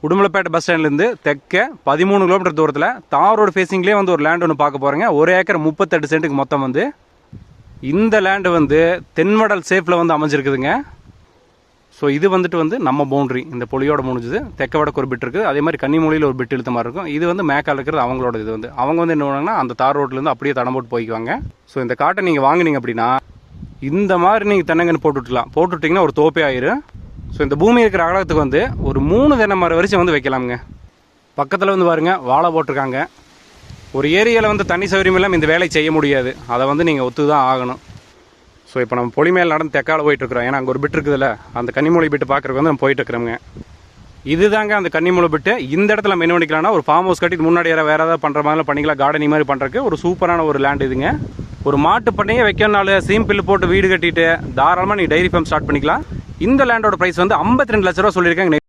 Udumalaipettai bus ஸ்டாண்ட்லேருந்து தெற்க 13 kilometre தூரத்தில் தார் ரோடு ஃபேஸிங்லேயே வந்து ஒரு லேண்ட் ஒன்று பார்க்க போகிறேங்க. 1 ஏக்கர் 38 சென்ட்டுக்கு மொத்தம் வந்து இந்த லேண்டு வந்து தென்மடல் சேஃபில் வந்து அமைஞ்சிருக்குதுங்க. ஸோ இது வந்துட்டு வந்து நம்ம பவுண்ட்ரி இந்த பொலியோட முடிஞ்சுது. தெற்க வடக்கு ஒரு பிட் இருக்குது, அதே மாதிரி கன்னிமொழியில் ஒரு பிட் இழுத்த மாதிரி இருக்கும். இது வந்து மேக்கால் இருக்கிறது அவங்களோட. இது வந்து அவங்க வந்து என்ன பண்ணுவாங்கன்னா அந்த தார் ரோட்லேருந்து அப்படியே தடம் போட்டு போய்க்குவாங்க. ஸோ இந்த காட்டை நீங்கள் வாங்கினீங்க அப்படின்னா இந்த மாதிரி நீங்கள் தென்னங்கன்று போட்டுவிட்டிங்கன்னா ஒரு தோப்பே ஆயிரும். ஸோ இந்த பூமி இருக்கிற அகலத்துக்கு வந்து ஒரு 3 தென்னை மரம் வரைக்கும் வந்து வைக்கலாமுங்க. பக்கத்தில் வந்து பாருங்கள் வாழை போட்டிருக்காங்க. ஒரு ஏரியாவில் வந்து தண்ணி சௌகரியம் இல்லாமல் இந்த வேலை செய்ய முடியாது, அதை வந்து நீங்கள் ஒத்து தான் ஆகணும். ஸோ இப்போ நம்ம பொலிமேல் நடந்து தெற்கால போயிட்டுருக்குறோம். ஏன்னா அங்கே ஒரு பிட் இருக்குதுல்ல, அந்த கன்னிமூலை பிட்டு பார்க்குறதுக்கு வந்து நம்ம போயிட்டுருக்குறோங்க. இதுதாங்க அந்த கன்னிமூலை பிட்டு. இந்த இடத்துல நம்ம என்ன பண்ணிக்கலாம்னா ஒரு ஃபார்ம் ஹவுஸ் கட்டிட்டு முன்னாடி வேறு ஏதாவது பண்ணுற மாதிரிலாம் பண்ணிக்கலாம். கார்டனிங் மாதிரி பண்ணுறதுக்கு ஒரு சூப்பரான ஒரு லேண்ட் இதுங்க. ஒரு மாட்டு பண்ணையே வைக்கணும்னாலும் சீம் பில்லு போட்டு வீடு கட்டிட்டு தாராளமாக நீங்கள் டைரி ஃபார்ம் ஸ்டார்ட் பண்ணிக்கலாம். இந்த லேண்டோட ப்ரைஸ் வந்து 52 லட்ச ரூபா சொல்லியிருக்காங்க.